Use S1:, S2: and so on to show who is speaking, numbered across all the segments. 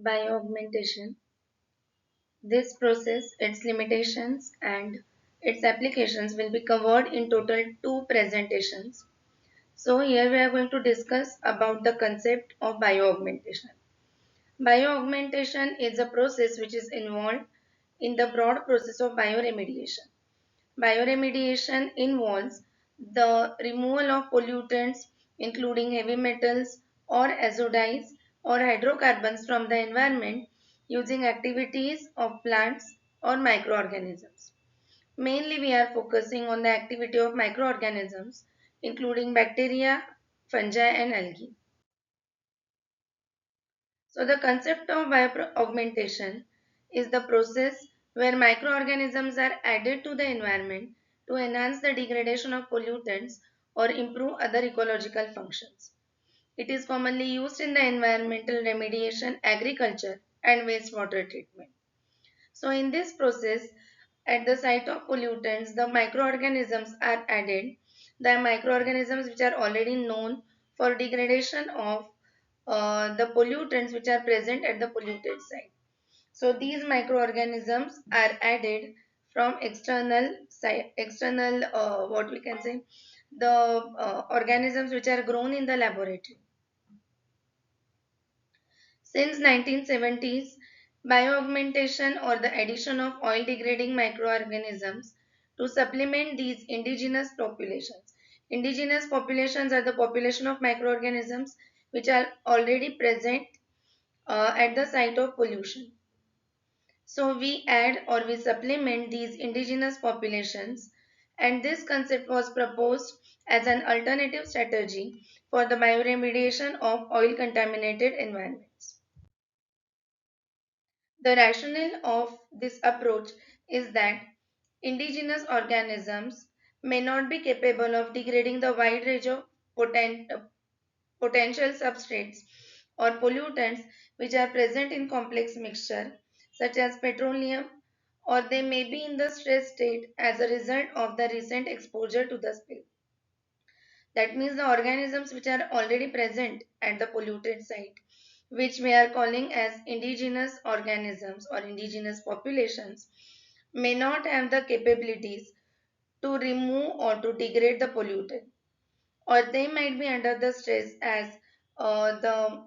S1: Bioaugmentation. This process, its limitations and its applications will be covered in total two presentations. So here we are going to discuss about the concept of bioaugmentation. Bioaugmentation is a process which is involved in the broad process of bioremediation. Bioremediation involves the removal of pollutants including heavy metals or acids or hydrocarbons from the environment using activities of plants or microorganisms. Mainly we are focusing on the activity of microorganisms including bacteria, fungi and algae. So the concept of bioaugmentation is the process where microorganisms are added to the environment to enhance the degradation of pollutants or improve other ecological functions. It is commonly used in the environmental remediation, agriculture, and wastewater treatment. So in this process, at the site of pollutants, the microorganisms are added. The microorganisms which are already known for degradation of the pollutants which are present at the polluted site. So these microorganisms are added from external what we can say, the organisms which are grown in the laboratory. Since 1970s, bioaugmentation or the addition of oil degrading microorganisms to supplement these indigenous populations. Indigenous populations are the population of microorganisms which are already present at the site of pollution. So we add or we supplement these indigenous populations, and this concept was proposed as an alternative strategy for the bioremediation of oil contaminated environments. The rationale of this approach is that indigenous organisms may not be capable of degrading the wide range of potential substrates or pollutants which are present in complex mixture such as petroleum, or they may be in the stress state as a result of the recent exposure to the spill. That means the organisms which are already present at the polluted site, which we are calling as indigenous organisms or indigenous populations, may not have the capabilities to remove or to degrade the pollutant, or they might be under the stress as the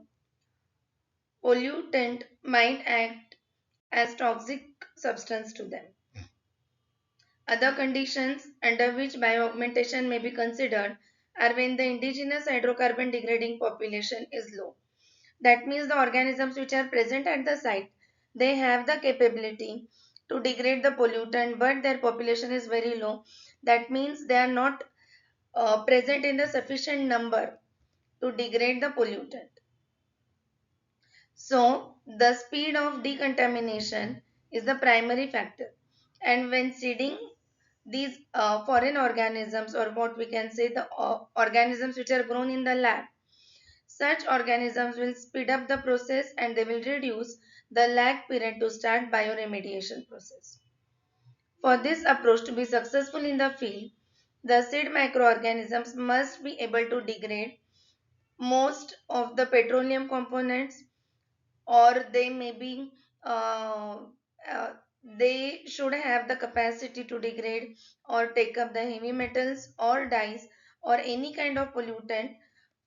S1: pollutant might act as toxic substance to them. Other conditions under which bioaugmentation may be considered are when the indigenous hydrocarbon degrading population is low. That means the organisms which are present at the site, they have the capability to degrade the pollutant, but their population is very low. That means they are not present in the sufficient number to degrade the pollutant. So, the speed of decontamination is the primary factor. And when seeding these foreign organisms, or what we can say the organisms which are grown in the lab, such organisms will speed up the process and they will reduce the lag period to start bioremediation process. For this approach to be successful in the field, the seed microorganisms must be able to degrade most of the petroleum components, or they may be uh, uh, they should have the capacity to degrade or take up the heavy metals or dyes or any kind of pollutant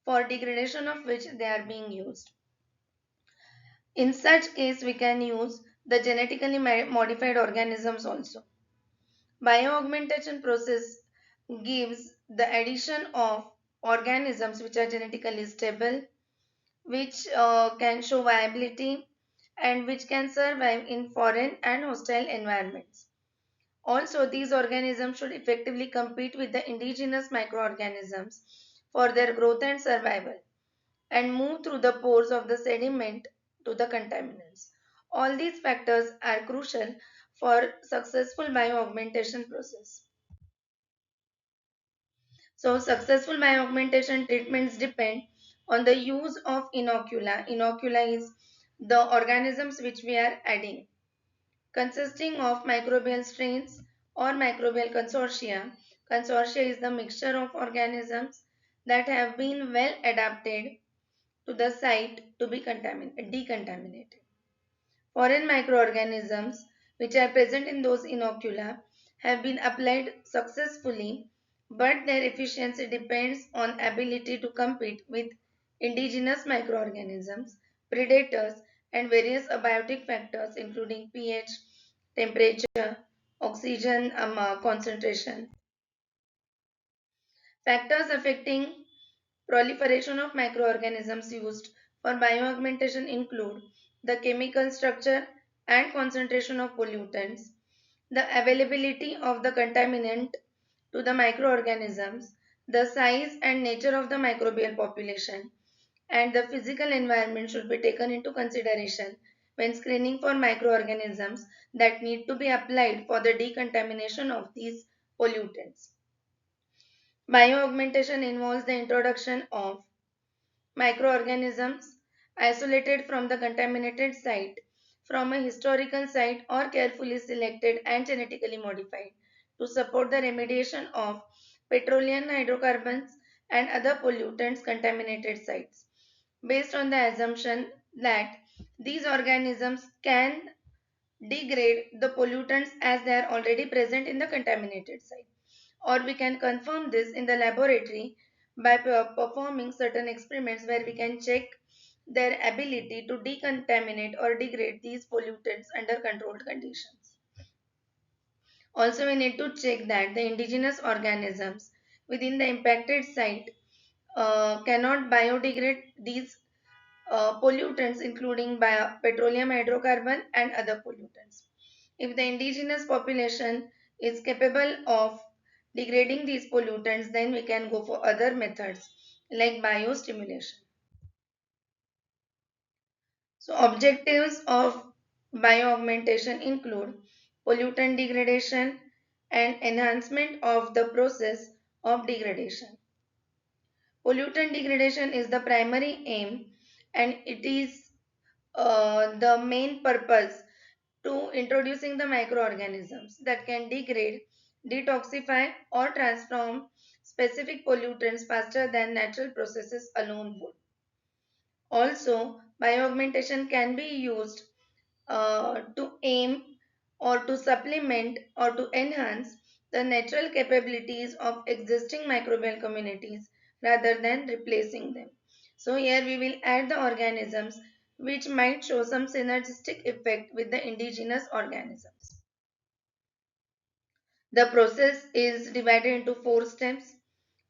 S1: for degradation of which they are being used. In such case, we can use the genetically modified organisms also. Bioaugmentation process gives the addition of organisms which are genetically stable, which can show viability and which can survive in foreign and hostile environments. Also, these organisms should effectively compete with the indigenous microorganisms for their growth and survival and move through the pores of the sediment to the contaminants. All these factors are crucial for successful bioaugmentation process. So successful bioaugmentation treatments depend on the use of inocula. Inocula is the organisms which we are adding, consisting of microbial strains or microbial consortia. Consortia is the mixture of organisms that have been well adapted to the site to be decontaminated. Foreign microorganisms, which are present in those inocula, have been applied successfully, but their efficiency depends on ability to compete with indigenous microorganisms, predators, and various abiotic factors including pH, temperature, oxygen concentration. Factors affecting proliferation of microorganisms used for bioaugmentation include the chemical structure and concentration of pollutants, the availability of the contaminant to the microorganisms, the size and nature of the microbial population, and the physical environment should be taken into consideration when screening for microorganisms that need to be applied for the decontamination of these pollutants. Bioaugmentation involves the introduction of microorganisms isolated from the contaminated site from a historical site or carefully selected and genetically modified to support the remediation of petroleum hydrocarbons and other pollutants contaminated sites based on the assumption that these organisms can degrade the pollutants as they are already present in the contaminated site, or we can confirm this in the laboratory by performing certain experiments where we can check their ability to decontaminate or degrade these pollutants under controlled conditions. Also, we need to check that the indigenous organisms within the impacted site cannot biodegrade these pollutants, including petroleum hydrocarbon and other pollutants. If the indigenous population is capable of degrading these pollutants, then we can go for other methods like biostimulation. So, objectives of bioaugmentation include pollutant degradation and enhancement of the process of degradation. Pollutant degradation is the primary aim, and it is the main purpose to introducing the microorganisms that can degrade, detoxify, or transform specific pollutants faster than natural processes alone would. Also, bioaugmentation can be used to aim or to supplement or to enhance the natural capabilities of existing microbial communities rather than replacing them. So here we will add the organisms which might show some synergistic effect with the indigenous organisms. The process is divided into 4 steps.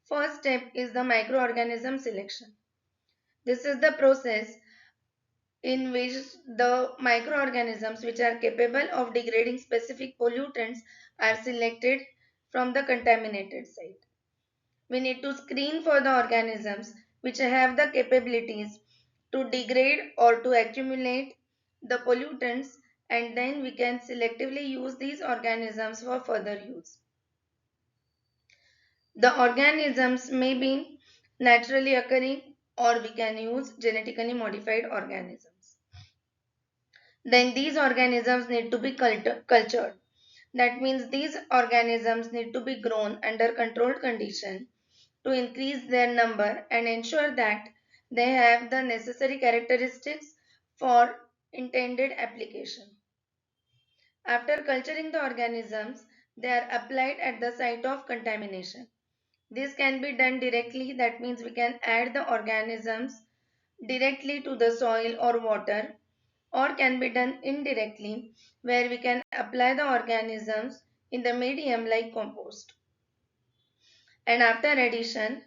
S1: First step is the microorganism selection. This is the process in which the microorganisms which are capable of degrading specific pollutants are selected from the contaminated site. We need to screen for the organisms which have the capabilities to degrade or to accumulate the pollutants, and then we can selectively use these organisms for further use. The organisms may be naturally occurring, or we can use genetically modified organisms. Then these organisms need to be cultured. That means these organisms need to be grown under controlled condition to increase their number and ensure that they have the necessary characteristics for intended application. After culturing the organisms, they are applied at the site of contamination. This can be done directly, that means we can add the organisms directly to the soil or water, or can be done indirectly where we can apply the organisms in the medium like compost. And after addition,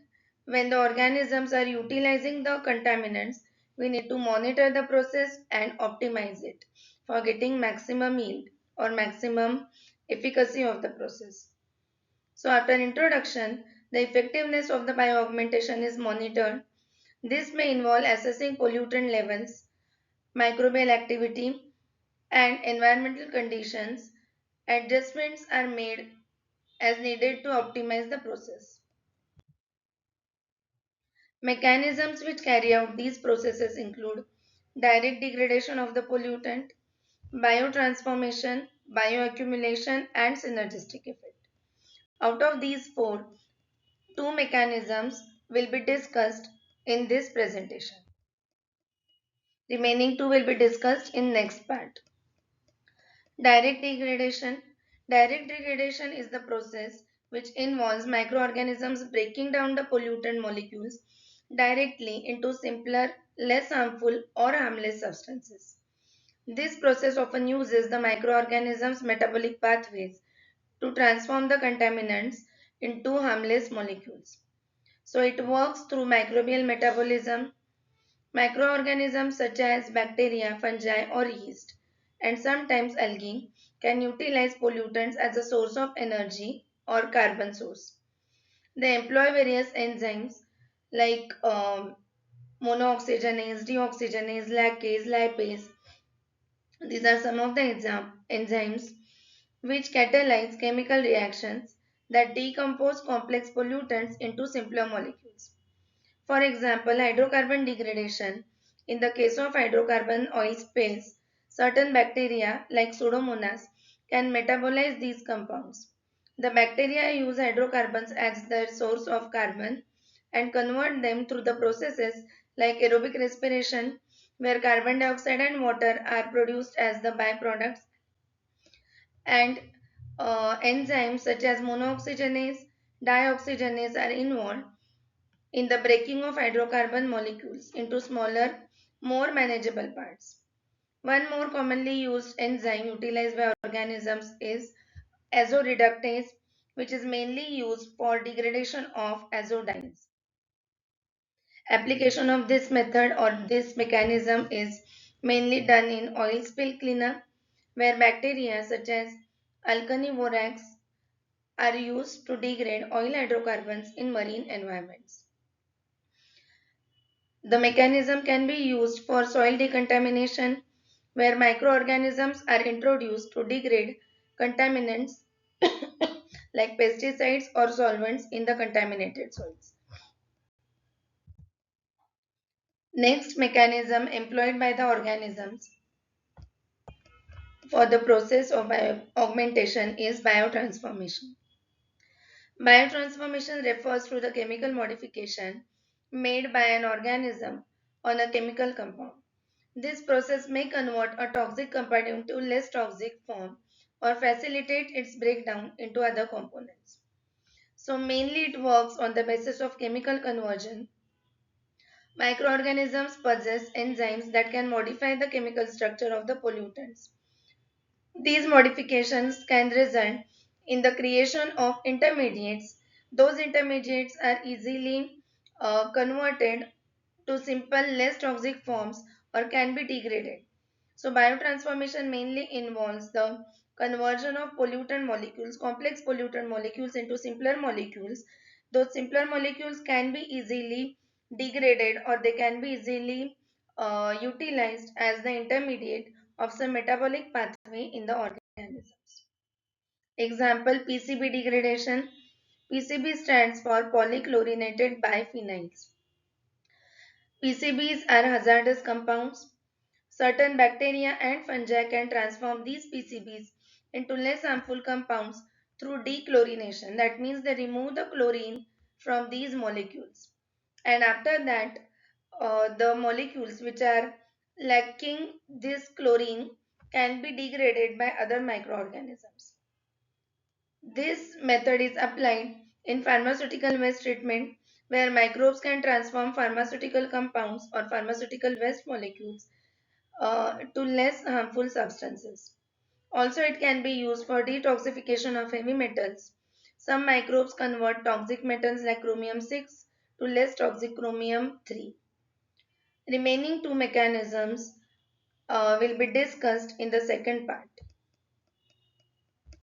S1: when the organisms are utilizing the contaminants, we need to monitor the process and optimize it for getting maximum yield or maximum efficacy of the process. So after introduction, the effectiveness of the bioaugmentation is monitored. This may involve assessing pollutant levels, microbial activity, and environmental conditions. Adjustments are made as needed to optimize the process. Mechanisms which carry out these processes include direct degradation of the pollutant, biotransformation, bioaccumulation, and synergistic effect. Out of these four, two mechanisms will be discussed in this presentation. Remaining two will be discussed in next part. Direct degradation. Direct degradation is the process which involves microorganisms breaking down the pollutant molecules directly into simpler, less harmful or harmless substances. This process often uses the microorganisms' metabolic pathways to transform the contaminants into harmless molecules. So it works through microbial metabolism. Microorganisms such as bacteria, fungi, or yeast, and sometimes algae, can utilize pollutants as a source of energy or carbon source. They employ various enzymes like monooxygenase, deoxygenase, lactase, lipase. These are some of the enzymes which catalyze chemical reactions that decompose complex pollutants into simpler molecules. For example, hydrocarbon degradation. In the case of hydrocarbon oil spills, certain bacteria like Pseudomonas can metabolize these compounds. The bacteria use hydrocarbons as their source of carbon and convert them through the processes like aerobic respiration, where carbon dioxide and water are produced as the byproducts, and enzymes such as monooxygenase, dioxygenase are involved in the breaking of hydrocarbon molecules into smaller, more manageable parts. One more commonly used enzyme utilized by organisms is azoreductase, which is mainly used for degradation of azodines. Application of this method or this mechanism is mainly done in oil spill cleanup, where bacteria such as alkanivorax are used to degrade oil hydrocarbons in marine environments. The mechanism can be used for soil decontamination, where microorganisms are introduced to degrade contaminants like pesticides or solvents in the contaminated soils. Next mechanism employed by the organisms for the process of augmentation is biotransformation. Biotransformation refers to the chemical modification made by an organism on a chemical compound. This process may convert a toxic compound into less toxic form or facilitate its breakdown into other components. So mainly it works on the basis of chemical conversion. Microorganisms possess enzymes that can modify the chemical structure of the pollutants. These modifications can result in the creation of intermediates. Those intermediates are easily converted to simple, less toxic forms or can be degraded. So, biotransformation mainly involves the conversion of pollutant molecules, complex pollutant molecules into simpler molecules. Those simpler molecules can be easily degraded or they can be easily utilized as the intermediate of some metabolic pathway in the organisms. Example, PCB degradation. PCB stands for polychlorinated biphenyls. PCBs are hazardous compounds. Certain bacteria and fungi can transform these PCBs into less harmful compounds through dechlorination. That means they remove the chlorine from these molecules. And after that, the molecules which are lacking this chlorine can be degraded by other microorganisms. This method is applied in pharmaceutical waste treatment, where microbes can transform pharmaceutical compounds or pharmaceutical waste molecules to less harmful substances. Also, it can be used for detoxification of heavy metals. Some microbes convert toxic metals like chromium 6 to less toxic chromium 3. Remaining two mechanisms will be discussed in the second part.